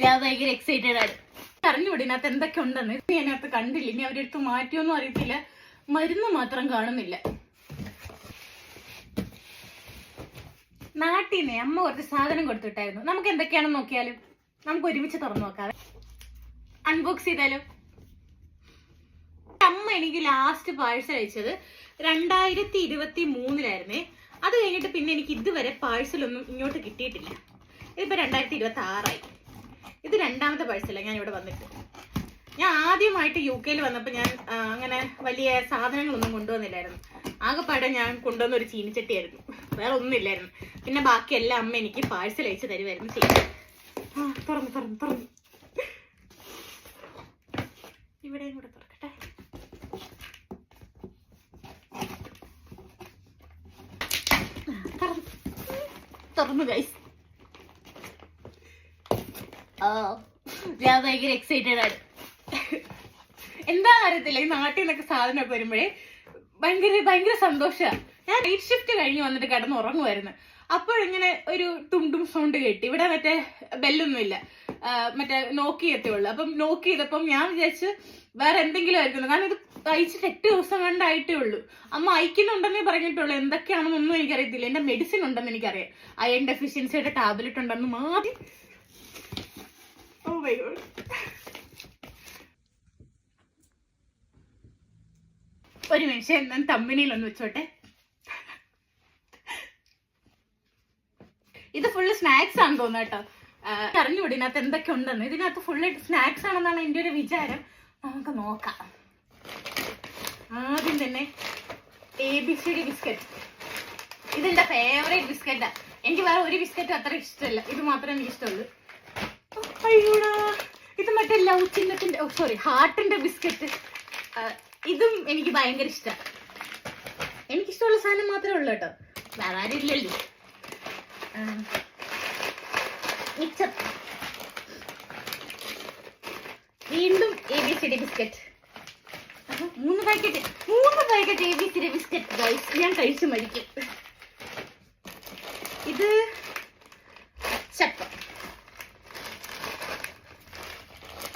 ഞാൻ ഭയങ്കര എക്സൈറ്റഡ് ആണ്. അറിഞ്ഞുകൂടി ഇതിനകത്ത് എന്തൊക്കെ ഉണ്ടെന്ന്. ഇതിനകത്ത് കണ്ടില്ല, ഇനി അവരെടുത്ത് മാറ്റിയൊന്നും അറിയത്തില്ല. മരുന്ന് മാത്രം കാണുന്നില്ല. നാട്ടിൽ അമ്മ കുറച്ച് സാധനം കൊടുത്തിട്ടായിരുന്നു. നമുക്ക് എന്തൊക്കെയാണെന്ന് നോക്കിയാലും. നമുക്ക് ഒരുമിച്ച് തുറന്നു നോക്കാതെ അൺബോക്സ് ചെയ്താലും. അമ്മ എനിക്ക് ലാസ്റ്റ് പാഴ്സൽ അയച്ചത് 2023 അത് കഴിഞ്ഞിട്ട് പിന്നെ എനിക്ക് ഇതുവരെ പാഴ്സലൊന്നും ഇങ്ങോട്ട് കിട്ടിയിട്ടില്ല. ഇതിപ്പോ 2026 ഇത് രണ്ടാമത്തെ പാഴ്സലാണ് ഞാൻ ഇവിടെ വന്നിട്ട്. ഞാൻ ആദ്യമായിട്ട് UK വന്നപ്പോൾ ഞാൻ അങ്ങനെ വലിയ സാധനങ്ങളൊന്നും കൊണ്ടുവന്നില്ലായിരുന്നു. ആകെപ്പാടെ ഞാൻ കൊണ്ടുവന്ന ഒരു ചീനിച്ചട്ടിയായിരുന്നു, വേറെ ഒന്നുമില്ലായിരുന്നു. പിന്നെ ബാക്കിയെല്ലാം അമ്മ എനിക്ക് പാഴ്സൽ അയച്ച് തരുമായിരുന്നു ചെയ്യും. തുറന്നു തുറന്നു തുറന്നു ഇവിടെയും കൂടെ തുറക്കട്ടെ. തുറന്നു ഗൈസ്. ഞാൻ ഭയങ്കര എക്സൈറ്റഡ് ആണ്. എന്താ അറിയത്തില്ല, ഈ നാട്ടിൽ നിന്നൊക്കെ സാധനമൊക്കെ വരുമ്പോഴേ ഭയങ്കര സന്തോഷമാണ്. ഞാൻ നൈറ്റ് ഷിഫ്റ്റ് കഴിഞ്ഞ് വന്നിട്ട് കിടന്ന് ഉറങ്ങുമായിരുന്നു. അപ്പോഴിങ്ങനെ ഒരു ടും സൗണ്ട് കേട്ടി. ഇവിടെ മറ്റേ ബെല്ലൊന്നുമില്ല, മറ്റേ നോക്ക് ചെയ്യത്തേ ഉള്ളു. അപ്പം നോക്ക് ചെയ്തപ്പം ഞാൻ വിചാരിച്ച് വേറെ എന്തെങ്കിലും ആയിരിക്കുന്നു. കാരണം ഇത് അയച്ചിട്ട് 8 ദിവസം കണ്ടായിട്ടേ ഉള്ളൂ. അമ്മ അയക്കുന്നുണ്ടെന്നേ പറഞ്ഞിട്ടുള്ളൂ. എന്തൊക്കെയാണെന്നൊന്നും എനിക്കറിയത്തില്ല. എന്റെ മെഡിസിൻ ഉണ്ടെന്ന് എനിക്കറിയാം. അയൺ ഡെഫിഷ്യൻസിയുടെ ടാബ്ലറ്റ് ഉണ്ടെന്ന് മാറി. Oh my god. ഒരു നിമിഷം ഞാൻ തമ്മിനിലൊന്ന് വെച്ചോട്ടെ. ഇത് ഫുള്ള് സ്നാക്സ് ആണെന്ന് തോന്നുന്നു കേട്ടോ. അറിഞ്ഞുകൂടി ഇതിനകത്ത് എന്തൊക്കെ ഉണ്ടെന്ന്. ഇതിനകത്ത് ഫുള്ള് സ്നാക്സ് ആണെന്നാണ് എൻ്റെ ഒരു വിചാരം. നമുക്ക് നോക്കാം. ആദ്യം തന്നെ ABCD ബിസ്ക്കറ്റ്. ഇതെന്റെ ഫേവറേറ്റ് ബിസ്ക്കറ്റാ. എനിക്ക് വേറെ ഒരു ബിസ്ക്കറ്റും അത്ര ഇഷ്ടമല്ല, ഇത് മാത്രമേ എനിക്ക് ഇഷ്ടമുള്ളൂ. അയ്യോടാ, ഇത് മറ്റേ ലവ് ചിഹ്നത്തിന്റെ ഹാർട്ടിന്റെ ബിസ്ക്കറ്റ്. ഇതും എനിക്ക് ഭയങ്കര ഇഷ്ടമാണ്. എനിക്കിഷ്ടമുള്ള സാധനം മാത്രമേ ഉള്ളൂ കേട്ടോ, വേറെ ആരും ഇല്ലല്ലോ. മിച്ചർ. വീണ്ടും ABCD biscuit. 3 packet ABCD biscuit guys. ഞാൻ കഴിച്ചു മരിക്കും. ഇത്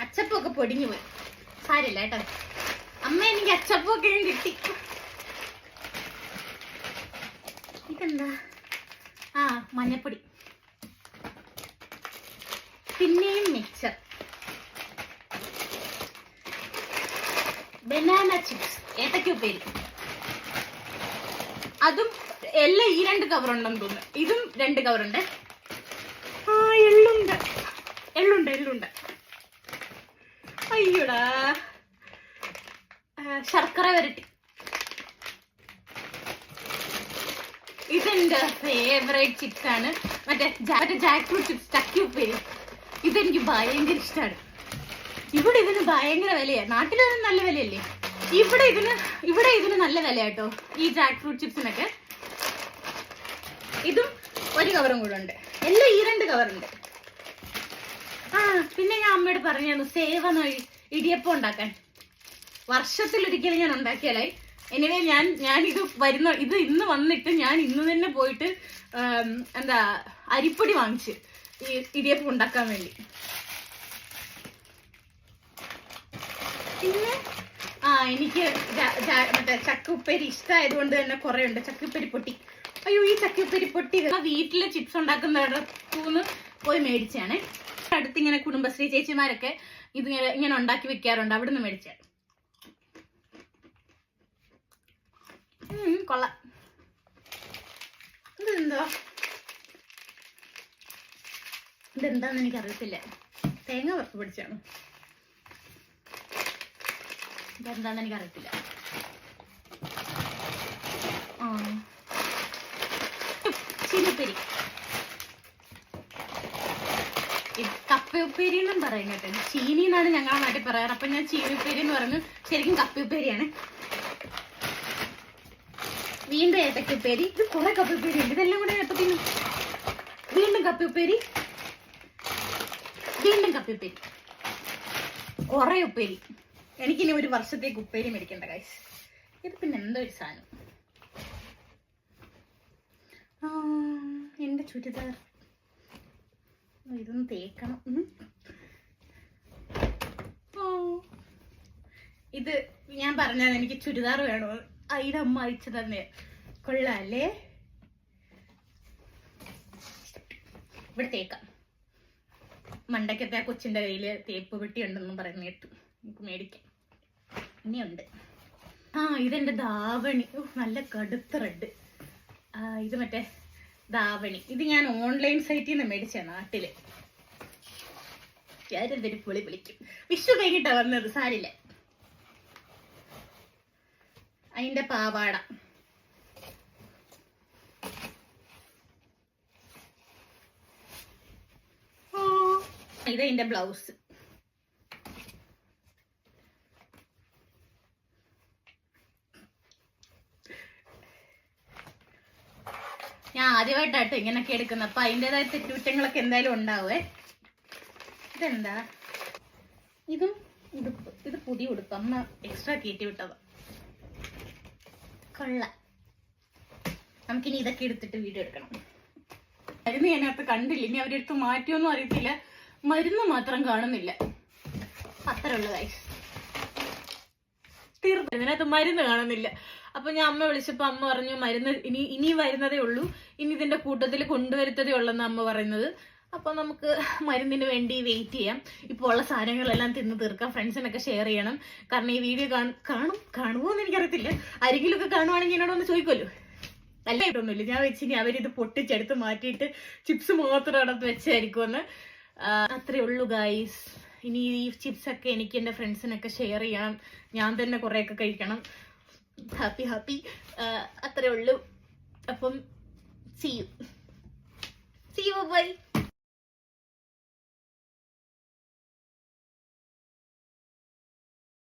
അച്ചപ്പൊക്കെ പൊടിഞ്ഞു പോയി, സാരില്ല കേട്ടോ. അമ്മ എനിക്ക് അച്ചപ്പൊക്കെ കിട്ടി. ഇതെന്താ? മഞ്ഞപ്പൊടി. പിന്നെയും മിക്സർ. ബനാന ചിപ്സ്, ഏത്തക്ക ഉപ്പേരി. അതും എല്ലാം ഈ 2 കവറുണ്ടെന്ന് തോന്നുന്നു. ഇതും 2 കവറുണ്ട്. എള്ളുണ്ട്. അയ്യോടാ, ശർക്കര വരട്ടി. ഇതെന്റെ ഫേവറേറ്റ് ചിപ്സ് ആണ്. മറ്റേ ജാക്ക് ഫ്രൂട്ട് ചിപ്സ്, ചക്കി ഉപ്പേരി. ഇതെനിക്ക് ഭയങ്കര ഇഷ്ടമാണ്. ഇവിടെ ഇതിന് ഭയങ്കര വിലയാണ്. നാട്ടിലതിന് നല്ല വിലയല്ലേ? ഇവിടെ ഇതിന് നല്ല വില കേട്ടോ, ഈ ജാക്ക് ഫ്രൂട്ട് ചിപ്സിനൊക്കെ. ഇതും 1 കവറും കൂടെ ഉണ്ട്. എല്ലാം ഈ 2 കവറുണ്ട്. പിന്നെ ഞാൻ അമ്മയോട് പറഞ്ഞു സേവ ഇടിയപ്പം ഉണ്ടാക്കാൻ. വർഷത്തിലൊരിക്കലും ഞാൻ ഉണ്ടാക്കിയാലായി. എനിവേ ഇത് ഇന്ന് വന്നിട്ട് ഞാൻ ഇന്ന് തന്നെ പോയിട്ട് അരിപ്പൊടി വാങ്ങിച്ച് ഈ ഇടിയപ്പം ഉണ്ടാക്കാൻ വേണ്ടി. പിന്നെ എനിക്ക് മറ്റേ ചക്കുപ്പേരി ഇഷ്ടമായതുകൊണ്ട് തന്നെ കുറെ ഉണ്ട്. ചക്കുപ്പേരി പൊട്ടി. അയ്യോ, ഈ ചക്കുപ്പേരി പൊട്ടി വീട്ടില് ചിപ്സ് ഉണ്ടാക്കുന്നിടത്തുനിന്ന് പോയി മേടിച്ചാണ്. അടുത്തിങ്ങനെ കുടുംബശ്രീ ചേച്ചിമാരൊക്കെ ഇങ്ങനെ ഉണ്ടാക്കി വെക്കാറുണ്ട്, അവിടുന്ന് മേടിച്ചാണ്. കൊള്ളാം. ഇതെന്താന്ന് എനിക്കറിയത്തില്ല. തേങ്ങ വറുത്ത് പിടിച്ചാണ്. ഇതെന്താന്ന് എനിക്കറിയത്തില്ല. ചീനിപ്പേരി. കപ്പയുപ്പേരി എന്നും പറയും കേട്ടോ. ചീനി എന്നാണ് ഞങ്ങളുടെ നാട്ടിൽ പറയാറ്. അപ്പൊ ഞാൻ ചീനിപ്പേരി എന്ന് പറഞ്ഞു. ശരിക്കും കപ്പയുപ്പേരിയാണ്. വീണ്ടും ഏത്തക്കുപ്പേരി. ഇത് കുറെ കപ്പയുപ്പേരി ഉണ്ട്. ഇതെല്ലാം കൂടെ എപ്പോ തിന്നും? വീണ്ടും കപ്പയുപ്പേരി, കുറെ ഉപ്പേരി. എനിക്കിനി ഒരു വർഷത്തേക്ക് ഉപ്പേരി മേടിക്കണ്ട ഗൈസ്. ഇത് പിന്നെ എന്തോ ഒരു സാധനം. എന്റെ ചുരിദാർ. ഇതൊന്ന് തേക്കണം. ഇത് ഞാൻ പറഞ്ഞാൽ എനിക്ക് ചുരിദാർ വേണോ, അതിന് അമ്മ അയച്ചു തന്നെ. കൊള്ളാല്ലേ? ഇവിടെ തേക്കാം. മണ്ടക്കത്തെ ആ കൊച്ചിന്റെ കയ്യില് തേപ്പ് പെട്ടി ഉണ്ടെന്നും പറയുന്ന കേട്ടു. നമുക്ക് മേടിക്കാം. ഇനിയുണ്ട്. ഇതെന്റെ ധാവണി. നല്ല കടുത്ത റെഡ്. ഇത് മറ്റേ ധാവണി. ഇത് ഞാൻ ഓൺലൈൻ സൈറ്റിൽ നിന്ന് മേടിച്ച നാട്ടില്. ഞാനെന്തൊരു പൊളി വിളിക്കും. വിഷു കഴിഞ്ഞിട്ടാ വന്നത്. സാരില്ല. അതിന്റെ പാവാട. ഇതെന്റെ ബ്ലൗസ്. ഞാൻ ആദ്യമായിട്ടാട്ടോ ഇങ്ങനൊക്കെ എടുക്കുന്നത്. അപ്പൊ അതിൻ്റെതായ തെറ്റുകുറ്റങ്ങളൊക്കെ എന്തായാലും ഉണ്ടാവേ. ഇതെന്താ? ഇതും ഉടുപ്പ്. ഇത് പുതിയ ഉടുപ്പ്. അമ്മ എക്സ്ട്രാ കയറ്റി വിട്ടതാ. കൊള്ള. നമുക്കിനി ഇതൊക്കെ എടുത്തിട്ട് വീഡിയോ എടുക്കണം. മരുന്ന് ഞാനകത്ത് കണ്ടില്ല. ഇനി അവരെടുത്ത് മാറ്റിയൊന്നും അറിയത്തില്ല. മരുന്ന് മാത്രം കാണുന്നില്ല. അത്ര ഉള്ളു ഗൈസ്. തീർന്നു. ഇതിനകത്ത് മരുന്ന് കാണുന്നില്ല. അപ്പൊ ഞാൻ അമ്മ വിളിച്ചപ്പോ അമ്മ പറഞ്ഞു മരുന്ന് ഇനി വരുന്നതേ ഉള്ളൂ, ഇനി ഇതിന്റെ കൂട്ടത്തിൽ കൊണ്ടുവരുത്തതേ ഉള്ളെന്ന് അമ്മ പറയുന്നത്. അപ്പൊ നമുക്ക് മരുന്നിന് വേണ്ടി വെയിറ്റ് ചെയ്യാം. ഇപ്പോൾ ഉള്ള സാധനങ്ങളെല്ലാം തിന്ന് തീർക്കാം. ഫ്രണ്ട്സിനൊക്കെ ഷെയർ ചെയ്യണം. കാരണം ഈ വീഡിയോ കാണുമോ എന്ന് എനിക്കറിയത്തില്ല. ആരെങ്കിലും ഒക്കെ കാണുവാണെങ്കിൽ എന്നോടൊന്ന് ചോദിക്കുമല്ലോ. അല്ല, ഇതൊന്നുമില്ല. ഞാൻ വെച്ചിനി അവരിത് പൊട്ടിച്ചെടുത്ത് മാറ്റിയിട്ട് ചിപ്സ് മാത്രം അടത്ത് വെച്ചായിരിക്കുമെന്ന്. അത്രേ ഉള്ളൂ ഗൈസ്. ഇനി ഈ ചിപ്സ് ഒക്കെ എനിക്ക് എൻ്റെ ഫ്രണ്ട്സിനൊക്കെ ഷെയർ ചെയ്യണം. ഞാൻ തന്നെ കുറേയൊക്കെ കഴിക്കണം. ഹാപ്പി. അത്രേ ഉള്ളൂ. അപ്പം see you bye.